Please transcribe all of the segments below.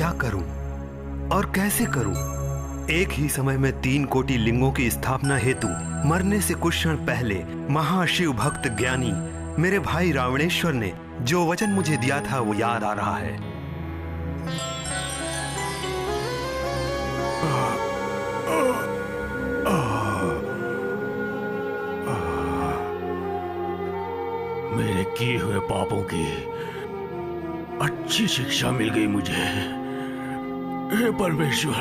क्या करूं और कैसे करूं? एक ही समय में 3 कोटि लिंगों की स्थापना हेतु मरने से कुछ क्षण पहले महाशिव भक्त ज्ञानी मेरे भाई रावणेश्वर ने जो वचन मुझे दिया था वो याद आ रहा है। मेरे किए हुए पापों की अच्छी शिक्षा मिल गई मुझे। हे परमेश्वर,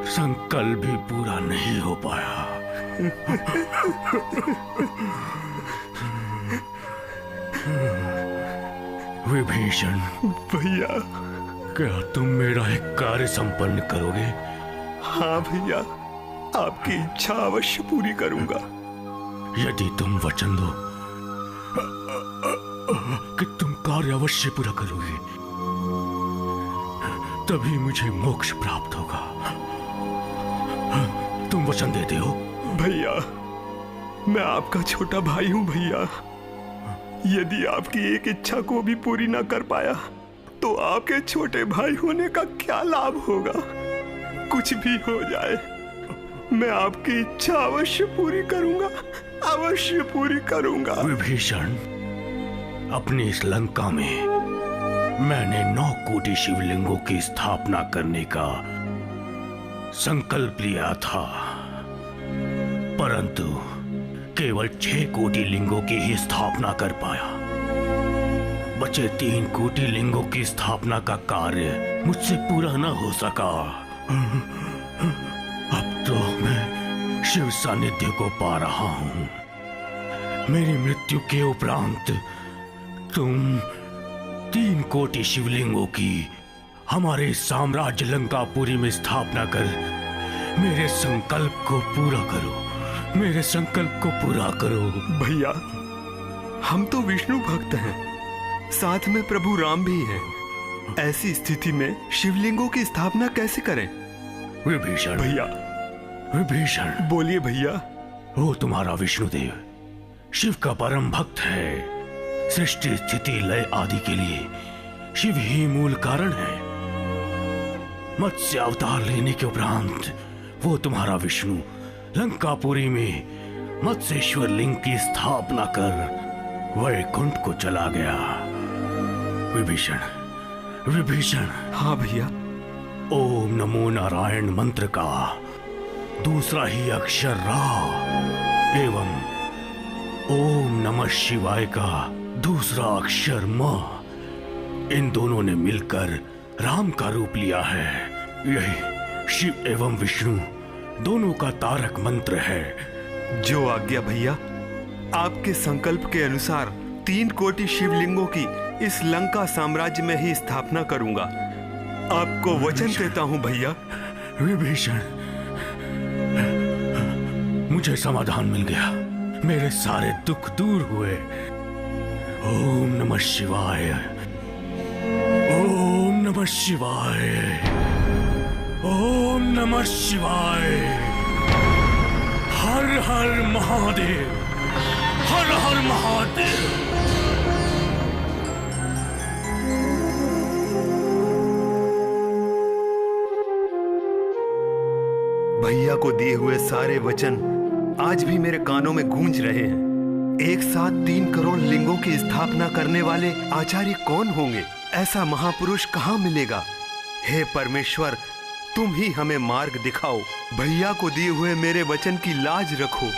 संकल्प भी पूरा नहीं हो पाया। विभीषण भैया, क्या तुम मेरा एक कार्य संपन्न करोगे? हाँ भैया, आपकी इच्छा अवश्य पूरी करूंगा। यदि तुम वचन दो कि तुम कार्य अवश्य पूरा करोगे, तभी मुझे मोक्ष प्राप्त होगा। तुम वचन देते हो? भैया, मैं आपका छोटा भाई हूं भैया। यदि आपकी एक इच्छा को भी पूरी ना कर पाया तो आपके छोटे भाई होने का क्या लाभ होगा? कुछ भी हो जाए, मैं आपकी इच्छा अवश्य पूरी करूंगा, अवश्य पूरी करूंगा। विभीषण, अपनी इस लंका में मैंने 9 कोटि शिवलिंगों की स्थापना करने का संकल्प लिया था, परंतु केवल 6 कोटि लिंगों की ही स्थापना कर पाया। बचे 3 कोटि लिंगों की स्थापना का कार्य मुझसे पूरा न हो सका। अब तो मैं शिव सानिध्य को पा रहा हूं। मेरी मृत्यु के उपरांत तुम 3 कोटि शिवलिंगों की हमारे साम्राज्य लंकापुरी में स्थापना कर मेरे संकल्प को पूरा करो। मेरे संकल्प को पूरा करो। भैया, हम तो विष्णु भक्त हैं, साथ में प्रभु राम भी हैं। ऐसी स्थिति में शिवलिंगों की स्थापना कैसे करें? विभीषण भैया, विभीषण बोलिए भैया। वो तुम्हारा विष्णुदेव शिव का परम भक्त है। सृष्टि स्थिति लय आदि के लिए शिव ही मूल कारण है। मत्स्य अवतार लेने के उपरांत वो तुम्हारा विष्णु लंकापुरी में मत्स्येश्वर लिंग की स्थापना कर वैकुंठ को चला गया। विभीषण, विभीषण। हाँ भैया। ओम नमो नारायण मंत्र का दूसरा ही अक्षर रा एवं ओम नमः शिवाय का दूसरा अक्षर म, इन दोनों ने मिलकर राम का रूप लिया है। यही शिव एवं विष्णु दोनों का तारक मंत्र है। जो आज्ञा भैया। आपके संकल्प के अनुसार 3 कोटि शिवलिंगों की इस लंका साम्राज्य में ही स्थापना करूंगा। आपको वचन देता हूं भैया। विभीषण, मुझे समाधान मिल गया। मेरे सारे दुख दूर हुए। ओम नमः शिवाय, ओम नमः शिवाय, ओम नमः शिवाय। हर हर महादेव, हर हर महादेव। भैया को दिए हुए सारे वचन आज भी मेरे कानों में गूंज रहे हैं। एक साथ 3 करोड़ लिंगों की स्थापना करने वाले आचार्य कौन होंगे? ऐसा महापुरुष कहाँ मिलेगा? हे परमेश्वर, तुम ही हमें मार्ग दिखाओ। भैया को दिए हुए मेरे वचन की लाज रखो।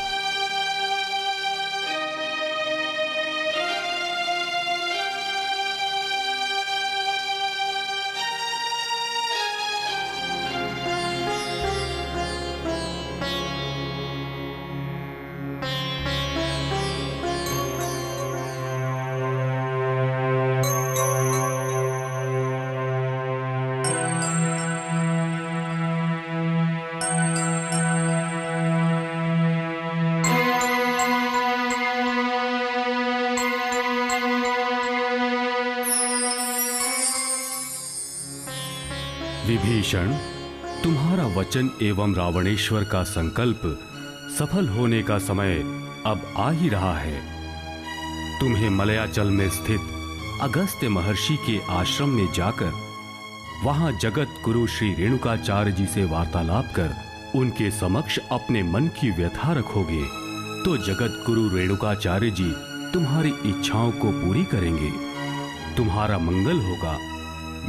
विभीषण, तुम्हारा वचन एवं रावणेश्वर का संकल्प सफल होने का समय अब आ ही रहा है। तुम्हें मलयाचल में स्थित अगस्त्य महर्षि के आश्रम में जाकर वहां जगत गुरु श्री रेणुकाचार्य जी से वार्तालाप कर उनके समक्ष अपने मन की व्यथा रखोगे तो जगत गुरु रेणुकाचार्य जी तुम्हारी इच्छाओं को पूरी करेंगे। तुम्हारा मंगल होगा।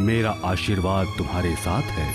मेरा आशीर्वाद तुम्हारे साथ है।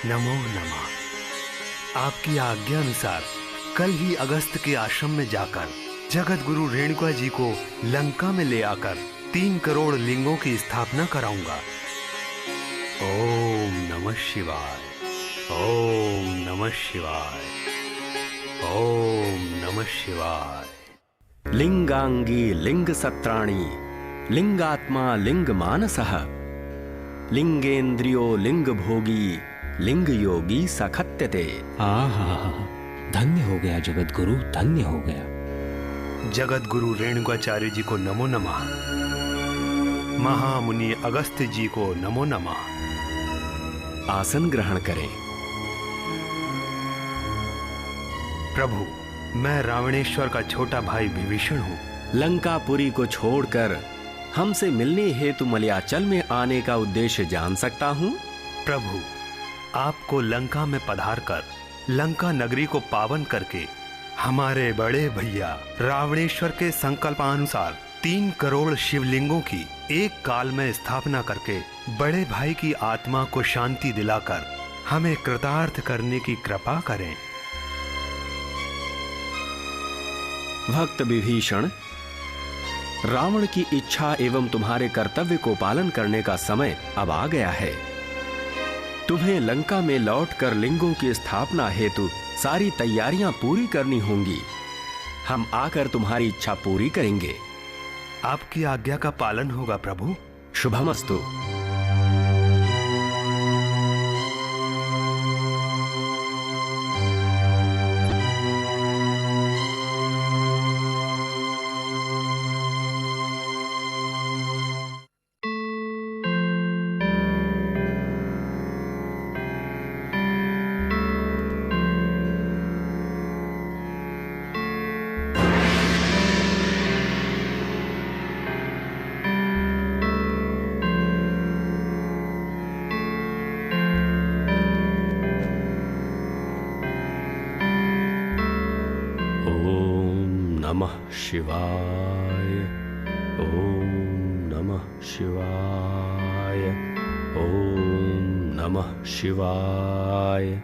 नमो नमः। आपकी आज्ञा अनुसार कल ही अगस्त के आश्रम में जाकर जगत गुरु रेणुका जी को लंका में ले आकर 3 करोड़ लिंगों की स्थापना कराऊंगा। ओम नमः शिवाय, ओम नमः शिवाय, ओम नमः शिवाय। लिंगांगी लिंग सत्राणि लिंगात्मा लिंग मानसः लिंगेन्द्रियो लिंग भोगी लिंग योगी सखत्यते। आहा, धन्य हो गया जगत गुरु, धन्य हो गया। जगत गुरु रेणुकाचार्य जी को नमो नमः। महामुनि अगस्त्य जी को नमो नमः। आसन ग्रहण करें। प्रभु, मैं रावणेश्वर का छोटा भाई विभीषण हूँ। लंकापुरी को छोड़कर हमसे मिलने हेतु मलयाचल में आने का उद्देश्य जान सकता हूँ? प्रभु, आपको लंका में पधार कर लंका नगरी को पावन करके हमारे बड़े भैया रावणेश्वर के संकल्पानुसार 3 करोड़ शिवलिंगों की एक काल में स्थापना करके बड़े भाई की आत्मा को शांति दिलाकर हमें कृतार्थ करने की कृपा करें। भक्त विभीषण, रावण की इच्छा एवं तुम्हारे कर्तव्य को पालन करने का समय अब आ गया है। तुम्हें लंका में लौटकर लिंगों की स्थापना हेतु सारी तैयारियां पूरी करनी होंगी। हम आकर तुम्हारी इच्छा पूरी करेंगे। आपकी आज्ञा का पालन होगा प्रभु। शुभमस्तु। नमः शिवाय, ओम नमः शिवाय, ओम नमः शिवाय।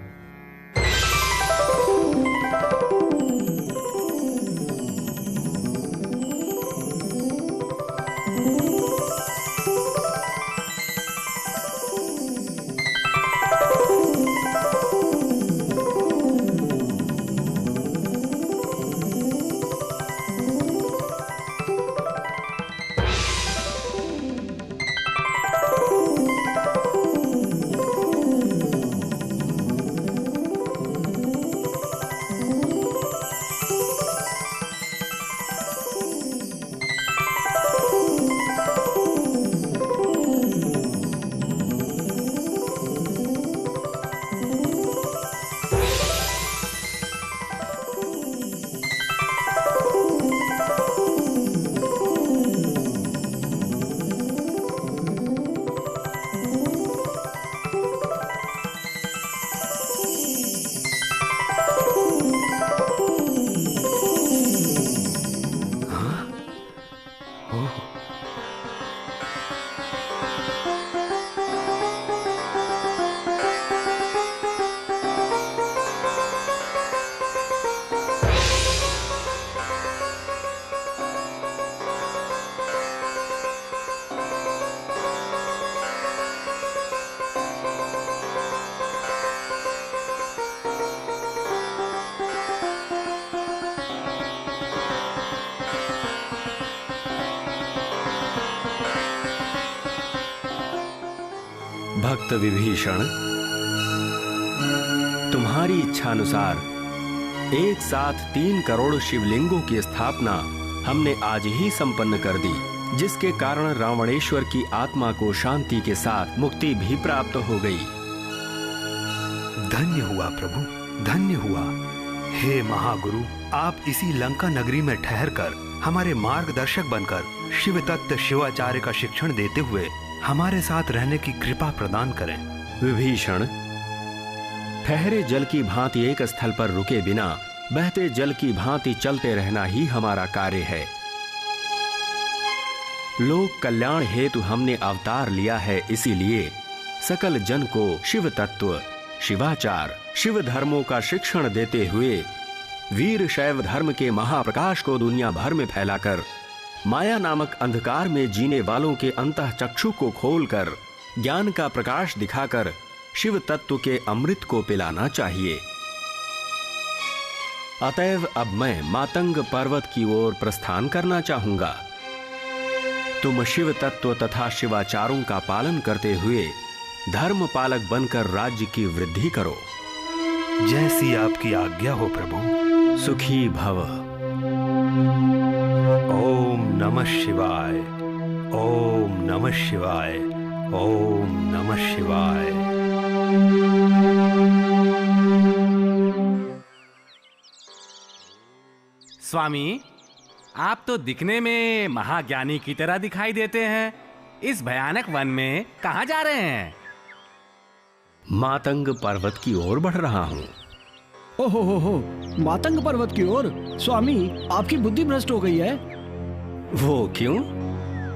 भक्त विभीषण, तुम्हारी इच्छानुसार एक साथ 3 करोड़ शिवलिंगों की स्थापना हमने आज ही संपन्न कर दी, जिसके कारण रावणेश्वर की आत्मा को शांति के साथ मुक्ति भी प्राप्त हो गई। धन्य हुआ प्रभु, धन्य हुआ। हे महागुरु, आप इसी लंका नगरी में ठहरकर हमारे मार्गदर्शक बनकर शिव तत्व शिवाचार्य का शिक्षण देते हुए हमारे साथ रहने की कृपा प्रदान करें। विभीषण, ठहरे जल की भांति एक स्थल पर रुके बिना बहते जल की भांति चलते रहना ही हमारा कार्य है। लोक कल्याण हेतु हमने अवतार लिया है, इसीलिए सकल जन को शिव तत्व, शिवाचार, शिव धर्मों का शिक्षण देते हुए वीर शैव धर्म के महाप्रकाश को दुनिया भर में फैलाकर माया नामक अंधकार में जीने वालों के अंतः चक्षु को खोलकर ज्ञान का प्रकाश दिखाकर शिव तत्व के अमृत को पिलाना चाहिए। अतएव अब मैं मातंग पर्वत की ओर प्रस्थान करना चाहूंगा। तुम शिव तत्व तथा शिवाचारों का पालन करते हुए धर्म पालक बनकर राज्य की वृद्धि करो। जैसी आपकी आज्ञा हो प्रभु। सुखी भव। ओम नमः शिवाय, ओम नमः शिवाय, ओम नमः शिवाय। स्वामी, आप तो दिखने में महाज्ञानी की तरह दिखाई देते हैं। इस भयानक वन में कहाँ जा रहे हैं? मातंग पर्वत की ओर बढ़ रहा हूँ। ओहो, मातंग पर्वत की ओर? स्वामी, आपकी बुद्धि भ्रष्ट हो गई है। वो क्यों?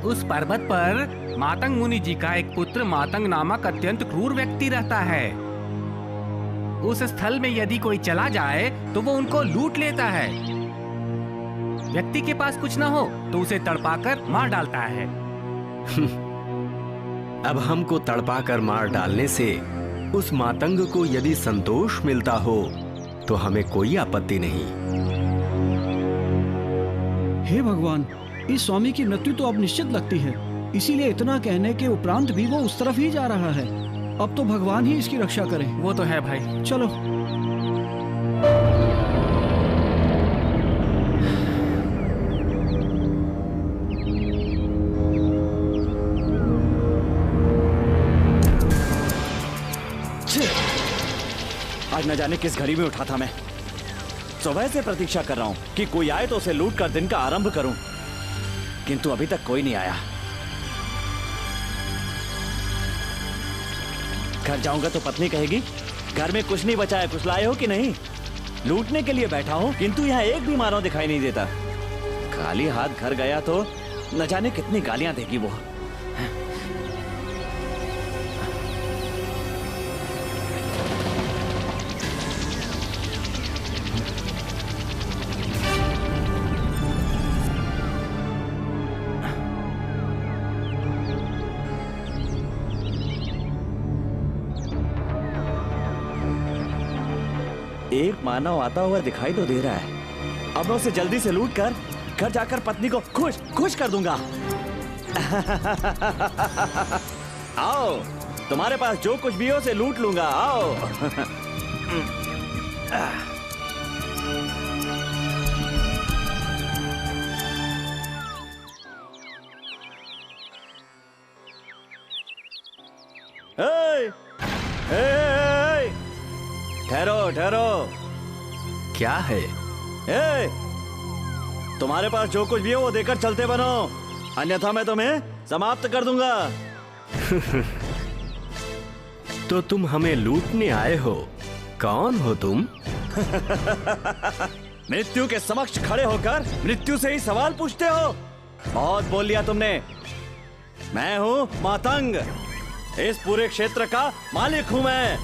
उस पर्वत पर मातंग मुनि जी का एक पुत्र मातंग नामक अत्यंत क्रूर व्यक्ति रहता है। उस स्थल में यदि कोई चला जाए तो वो उनको लूट लेता है। व्यक्ति के पास कुछ न हो तो उसे तड़पाकर मार डालता है। अब हमको तड़पाकर मार डालने से उस मातंग को यदि संतोष मिलता हो तो हमें कोई आपत्ति नहीं। हे भगवान, इस स्वामी की मृत्यु तो अब निश्चित लगती है, इसीलिए इतना कहने के उपरांत भी वो उस तरफ ही जा रहा है। अब तो भगवान ही इसकी रक्षा करें। वो तो है भाई। चलो। आज न जाने किस घड़ी में उठा था मैं। सुबह से प्रतीक्षा कर रहा हूँ कि कोई आए तो उसे लूट कर दिन का आरंभ करूं, किंतु अभी तक कोई नहीं आया। घर जाऊंगा तो पत्नी कहेगी, घर में कुछ नहीं बचा है, कुछ लाए हो कि नहीं? लूटने के लिए बैठा हूँ, किंतु यहाँ एक भी मानव दिखाई नहीं देता। खाली हाथ घर गया तो न जाने कितनी गालियां देगी वो। एक मानव आता हुआ दिखाई तो दे रहा है। अब मैं उसे जल्दी से लूट कर घर जाकर पत्नी को खुश कर दूंगा। आओ, तुम्हारे पास जो कुछ भी हो उसे लूट लूंगा। आओ। ठहरो ठहरो। क्या है? तुम्हारे पास जो कुछ भी हो वो देकर चलते बनो, अन्यथा मैं तुम्हें समाप्त कर दूंगा। तो तुम हमें लूटने आए हो? कौन हो तुम? मृत्यु के समक्ष खड़े होकर मृत्यु से ही सवाल पूछते हो? बहुत बोल लिया तुमने। मैं हूँ मातंग, इस पूरे क्षेत्र का मालिक हूँ मैं।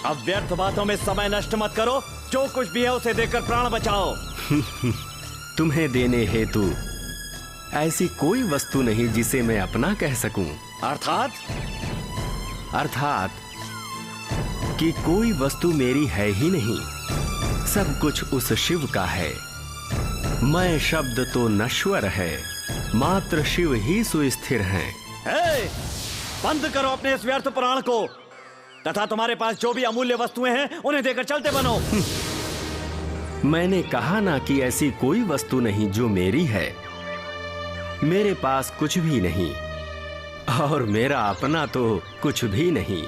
अब व्यर्थ बातों में समय नष्ट मत करो, जो कुछ भी है उसे देकर प्राण बचाओ। तुम्हें देने हेतु ऐसी कोई वस्तु नहीं जिसे मैं अपना कह सकूं। अर्थात कि कोई वस्तु मेरी है ही नहीं, सब कुछ उस शिव का है। मैं शब्द तो नश्वर है, मात्र शिव ही सुस्थिर हैं। बंद करो अपने इस व्यर्थ प्राण को, तथा तुम्हारे पास जो भी अमूल्य वस्तुएं हैं उन्हें देकर चलते बनो। मैंने कहा ना कि ऐसी कोई वस्तु नहीं जो मेरी है। मेरे पास कुछ भी नहीं और मेरा अपना तो कुछ भी नहीं।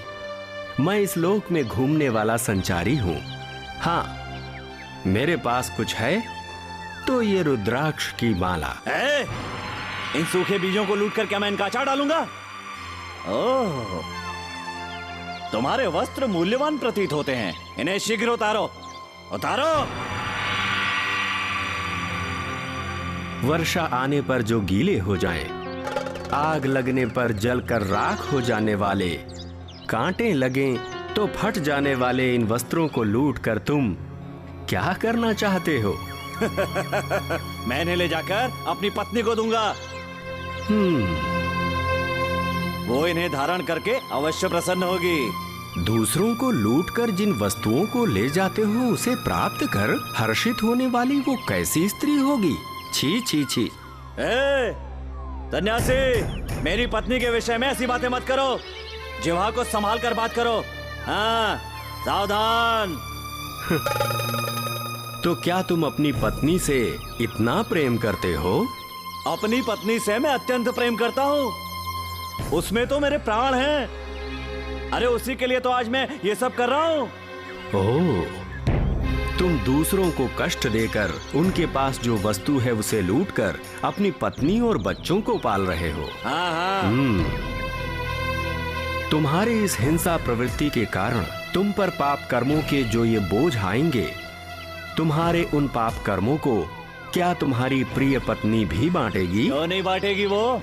मैं इस लोक में घूमने वाला संचारी हूं। हाँ, मेरे पास कुछ है तो ये रुद्राक्ष की माला। इन सूखे बीजों को लूटकर क्या मैं इनका अचार डालूंगा? ओह, तुम्हारे वस्त्र मूल्यवान प्रतीत होते हैं, इन्हें शीघ्र उतारो, उतारो। वर्षा आने पर जो गीले हो जाएं, आग लगने पर जलकर राख हो जाने वाले, कांटे लगें तो फट जाने वाले इन वस्त्रों को लूटकर तुम क्या करना चाहते हो? मैं इन्हें ले जाकर अपनी पत्नी को दूंगा। वो इन्हें धारण करके अवश्य प्रसन्न होगी। दूसरों को लूटकर जिन वस्तुओं को ले जाते हो उसे प्राप्त कर हर्षित होने वाली वो कैसी स्त्री होगी? छी छी छी। सन्यासी, मेरी पत्नी के विषय में ऐसी बातें मत करो, जिह्वा को संभाल कर बात करो। हाँ, सावधान। तो क्या तुम अपनी पत्नी से इतना प्रेम करते हो? अपनी पत्नी से मैं अत्यंत प्रेम करता हूँ, उसमें तो मेरे प्राण हैं। अरे उसी के लिए तो आज मैं ये सब कर रहा हूँ। ओह, तुम दूसरों को कष्ट देकर उनके पास जो वस्तु है उसे लूटकर अपनी पत्नी और बच्चों को पाल रहे हो। हाँ हाँ। तुम्हारी इस हिंसा प्रवृत्ति के कारण तुम पर पाप कर्मों के जो ये बोझ आएंगे, तुम्हारे उन पाप कर्मों को क्या तुम्हारी प्रिय पत्नी भी बांटेगी? क्यों नहीं बांटेगी वो?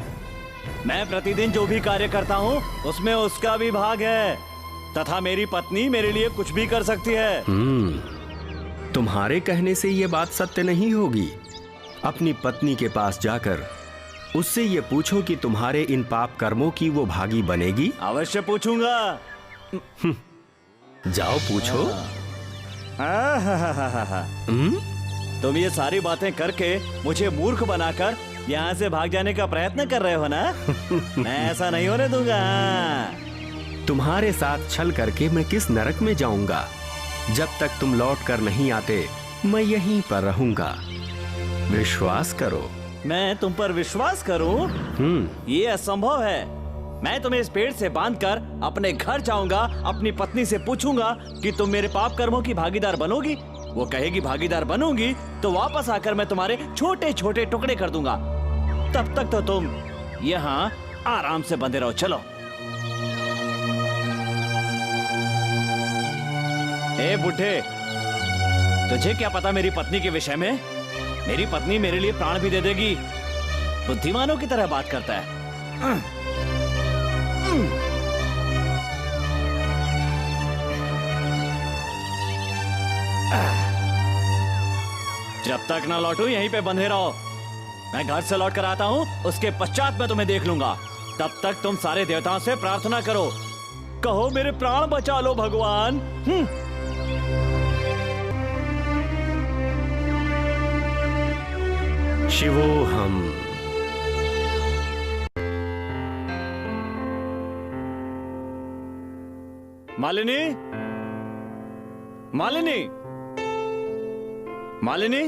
मैं प्रतिदिन जो भी कार्य करता हूँ उसमें उसका भी भाग है, तथा मेरी पत्नी मेरे लिए कुछ भी कर सकती है। तुम्हारे कहने से ये बात सत्य नहीं होगी। अपनी पत्नी के पास जाकर उससे ये पूछो कि तुम्हारे इन पाप कर्मों की वो भागी बनेगी। अवश्य पूछूंगा। जाओ पूछो। तुम ये सारी बातें करके मुझे मूर्ख बनाकर यहाँ से भाग जाने का प्रयत्न कर रहे हो ना? मैं ऐसा नहीं होने दूंगा। तुम्हारे साथ छल करके मैं किस नरक में जाऊंगा? जब तक तुम लौट कर नहीं आते मैं यहीं पर रहूंगा। विश्वास करो। मैं तुम पर विश्वास करूं? ये असंभव है। मैं तुम्हें इस पेड़ से बांधकर अपने घर जाऊंगा, अपनी पत्नी से पूछूंगा कि तुम मेरे पाप कर्मों की भागीदार बनोगी। वो कहेगी भागीदार बनूंगी तो वापस आकर मैं तुम्हारे छोटे छोटे टुकड़े कर दूंगा। तब तक तो तुम यहाँ आराम से बंधे रहो। चलो। ए बुढ़े, तुझे क्या पता मेरी पत्नी के विषय में? मेरी पत्नी मेरे लिए प्राण भी दे देगी। बुद्धिमानों की तरह बात करता है। जब तक ना लौटूं यहीं पे बंधे रहो। मैं घर से लौट कर आता हूँ, उसके पश्चात मैं तुम्हें देख लूंगा। तब तक तुम सारे देवताओं से प्रार्थना करो, कहो मेरे प्राण बचा लो भगवान। शिवोहम। मालिनी, मालिनी, मालिनी।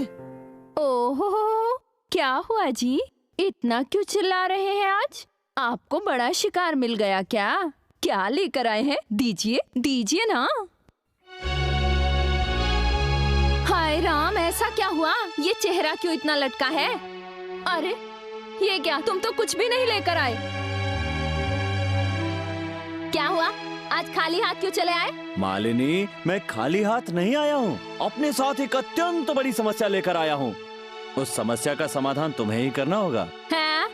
ओहो, क्या हुआ जी? इतना क्यों चिल्ला रहे हैं आज? आपको बड़ा शिकार मिल गया क्या? क्या लेकर आए हैं? दीजिए, दीजिए ना। हाय राम, ऐसा क्या हुआ? ये चेहरा क्यों इतना लटका है? अरे ये क्या, तुम तो कुछ भी नहीं लेकर आए। क्या हुआ? आज खाली हाथ क्यों चले आए? मालिनी, मैं खाली हाथ नहीं आया हूँ। अपने साथ एक अत्यंत बड़ी समस्या लेकर आया हूँ। उस समस्या का समाधान तुम्हें ही करना होगा। हैं?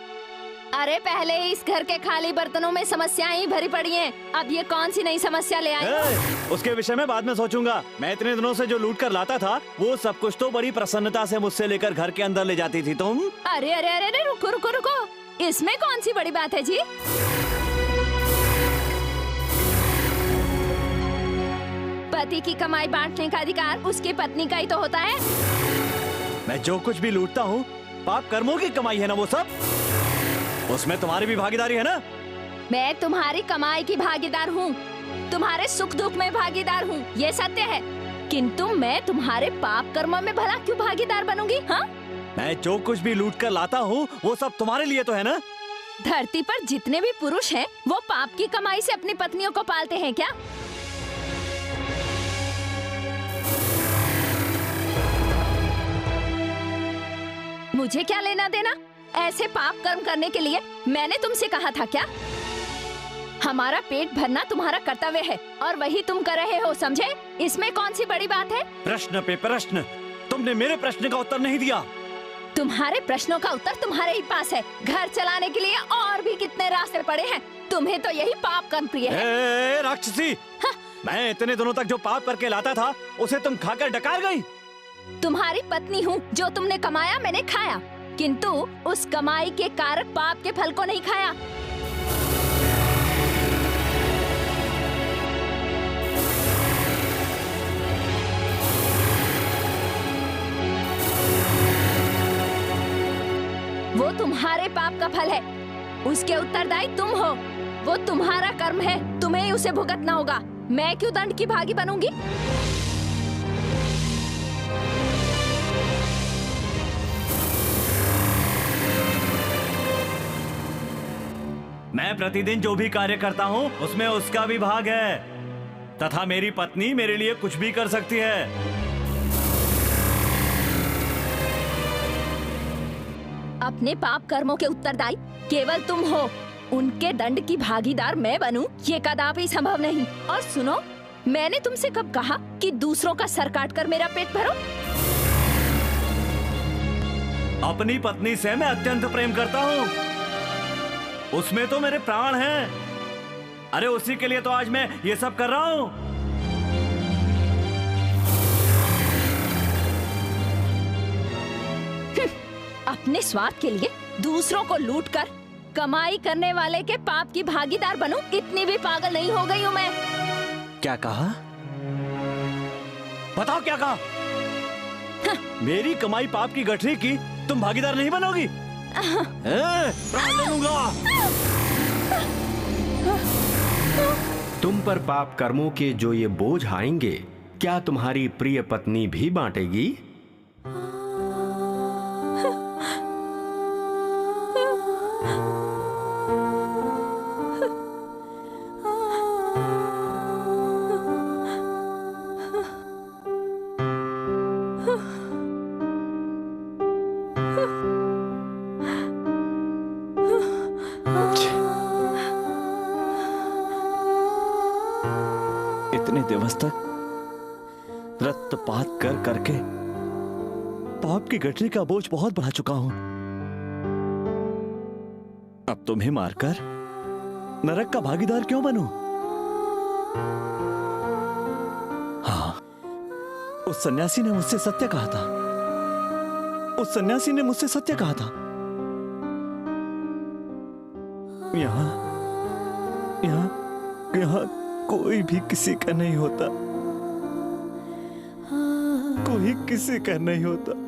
अरे पहले इस घर के खाली बर्तनों में समस्याएं ही भरी पड़ी हैं। अब ये कौन सी नई समस्या ले आए? उसके विषय में बाद में सोचूंगा। मैं इतने दिनों से जो लूट कर लाता था वो सब कुछ तो बड़ी प्रसन्नता से मुझसे लेकर घर के अंदर ले जाती थी तुम। अरे अरे अरे अरे, रुको रुको रुको, इसमें कौन सी बड़ी बात है जी? पति की कमाई बांटने का अधिकार उसकी पत्नी का ही तो होता है। मैं जो कुछ भी लूटता हूँ पाप कर्मों की कमाई है ना वो सब? उसमें तुम्हारी भी भागीदारी है ना? मैं तुम्हारी कमाई की भागीदार हूँ, तुम्हारे सुख दुख में भागीदार हूँ, ये सत्य है। किंतु मैं तुम्हारे पाप कर्मों में भला क्यों भागीदार बनूंगी? हाँ, मैं जो कुछ भी लूट कर लाता हूँ वो सब तुम्हारे लिए तो है ना? धरती पर जितने भी पुरुष हैं, वो पाप की कमाई से अपनी पत्नियों को पालते हैं क्या? मुझे क्या लेना देना? ऐसे पाप कर्म करने के लिए मैंने तुमसे कहा था क्या? हमारा पेट भरना तुम्हारा कर्तव्य है और वही तुम कर रहे हो, समझे? इसमें कौन सी बड़ी बात है? प्रश्न पे प्रश्न, तुमने मेरे प्रश्न का उत्तर नहीं दिया। तुम्हारे प्रश्नों का उत्तर तुम्हारे ही पास है। घर चलाने के लिए और भी कितने रास्ते पड़े हैं, तुम्हें तो यही पाप कर्म प्रिय है। राक्षसी, मैं इतने दिनों तक जो पाप करके लाता था उसे तुम खाकर डकार गई। तुम्हारी पत्नी हूँ, जो तुमने कमाया मैंने खाया, किंतु उस कमाई के कारक पाप के फल को नहीं खाया। वो तुम्हारे पाप का फल है, उसके उत्तरदायी तुम हो। वो तुम्हारा कर्म है, तुम्हें ही उसे भुगतना होगा। मैं क्यों दंड की भागी बनूंगी? मैं प्रतिदिन जो भी कार्य करता हूँ उसमें उसका भी भाग है, तथा मेरी पत्नी मेरे लिए कुछ भी कर सकती है। अपने पाप कर्मों के उत्तरदायी केवल तुम हो, उनके दंड की भागीदार मैं बनूं, ये कदापि संभव नहीं। और सुनो, मैंने तुमसे कब कहा कि दूसरों का सर काट कर मेरा पेट भरो? अपनी पत्नी से मैं अत्यंत प्रेम करता हूँ, उसमें तो मेरे प्राण हैं। अरे उसी के लिए तो आज मैं ये सब कर रहा हूँ। अपने स्वार्थ के लिए दूसरों को लूटकर कमाई करने वाले के पाप की भागीदार बनूं, इतनी भी पागल नहीं हो गई हूँ मैं। क्या कहा? बताओ क्या कहा? मेरी कमाई पाप की गठरी की तुम भागीदार नहीं बनोगी? प्राण ले लूंगा। तुम पर पाप कर्मों के जो ये बोझ आएंगे, क्या तुम्हारी प्रिय पत्नी भी बांटेगी? इतने दिवस तक रक्तपात कर करके पाप की गठरी का बोझ बहुत बढ़ा चुका हूं। अब तुम्हें मारकर नरक का भागीदार क्यों बनूं? हाँ, उस सन्यासी ने मुझसे सत्य कहा था। उस सन्यासी ने मुझसे सत्य कहा था। यहाँ यहाँ यहाँ कोई भी किसी का नहीं होता, कोई किसी का नहीं होता।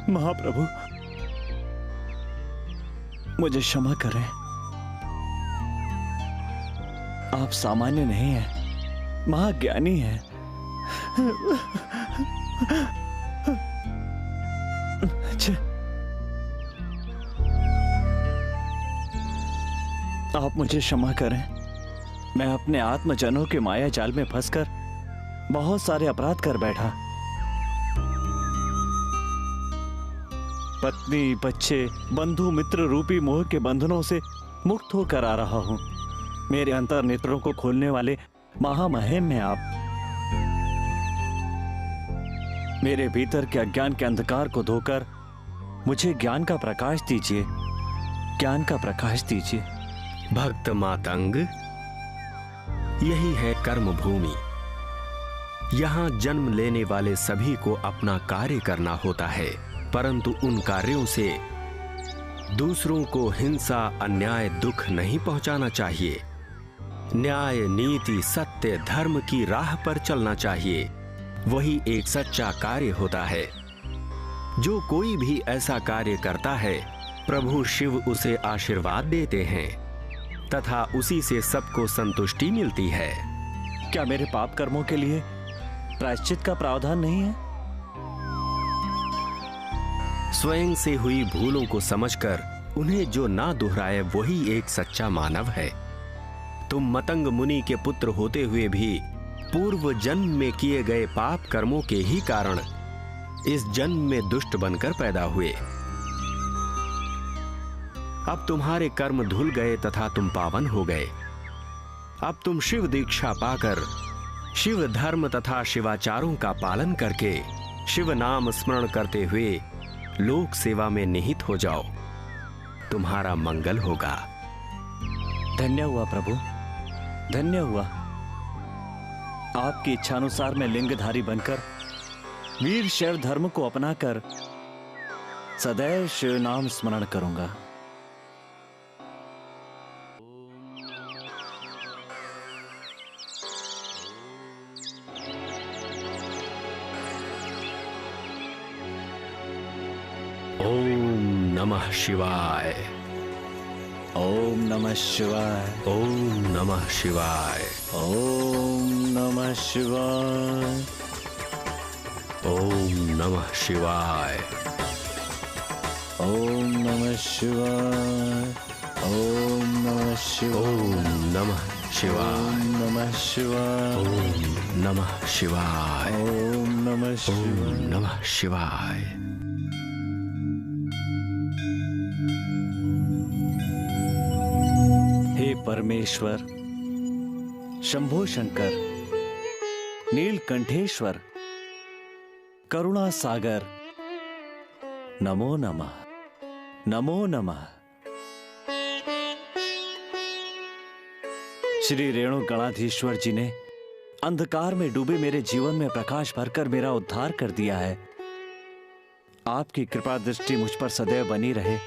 महाप्रभु, मुझे क्षमा करें। आप सामान्य नहीं हैं, महाज्ञानी हैं। आप मुझे क्षमा करें। मैं अपने आत्मजनों के माया जाल में फंसकर बहुत सारे अपराध कर बैठा। पत्नी, बच्चे, बंधु मित्र रूपी मोह के बंधनों से मुक्त होकर आ रहा हूं। मेरे अंतर नेत्रों को खोलने वाले महामहिम हैं आप। मेरे भीतर के अज्ञान के अंधकार को धोकर मुझे ज्ञान का प्रकाश दीजिए, ज्ञान का प्रकाश दीजिए। भक्त मातंग, यही है कर्म भूमि। यहां जन्म लेने वाले सभी को अपना कार्य करना होता है, परंतु उन कार्यों से दूसरों को हिंसा, अन्याय, दुख नहीं पहुंचाना चाहिए। न्याय, नीति, सत्य, धर्म की राह पर चलना चाहिए। वही एक सच्चा कार्य होता है। जो कोई भी ऐसा कार्य करता है, प्रभु शिव उसे आशीर्वाद देते हैं तथा उसी से सबको संतुष्टि मिलती है। क्या मेरे पाप कर्मों के लिए प्रायश्चित का प्रावधान नहीं है? स्वयं से हुई भूलों को समझकर उन्हें जो ना दोहराए वही एक सच्चा मानव है। तुम मतंग मुनि के पुत्र होते हुए भी पूर्व जन्म में किए गए पाप कर्मों के ही कारण इस जन्म में दुष्ट बनकर पैदा हुए। अब तुम्हारे कर्म धुल गए तथा तुम पावन हो गए। अब तुम शिव दीक्षा पाकर शिव धर्म तथा शिवाचारों का पालन करके शिव नाम स्मरण करते हुए लोक सेवा में निहित हो जाओ। तुम्हारा मंगल होगा। धन्य हुआ प्रभु, धन्य हुआ। आपकी इच्छानुसार मैं लिंगधारी बनकर वीर शैव धर्म को अपनाकर सदैव शिव नाम स्मरण करूंगा। ओम नमः शिवाय। ओम नमः शिवाय। ओम नमः शिवाय। ओम नमः शिवाय। ओम नमः शिवाय। ओम नमः शिवाय। ओम नमः शिवाय। ओम नमः शिवाय। ओम नमः शिवाय। ओम नमः शिवाय। ओम नमः शिवाय। ओम नमः शिवाय। हे परमेश्वर, शंभो शंकर, नीलकंठेश्वर, करुणा सागर, नमो नमः, नमो नमः। श्री रेणु गणाधीश्वर जी ने अंधकार में डूबे मेरे जीवन में प्रकाश भरकर मेरा उद्धार कर दिया है। आपकी कृपा दृष्टि मुझ पर सदैव बनी रहे।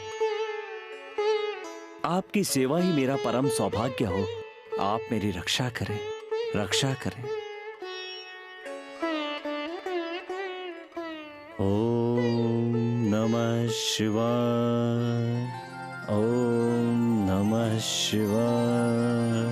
आपकी सेवा ही मेरा परम सौभाग्य हो। आप मेरी रक्षा करें, रक्षा करें। ओम नमः शिवाय। ओम नमः शिवाय।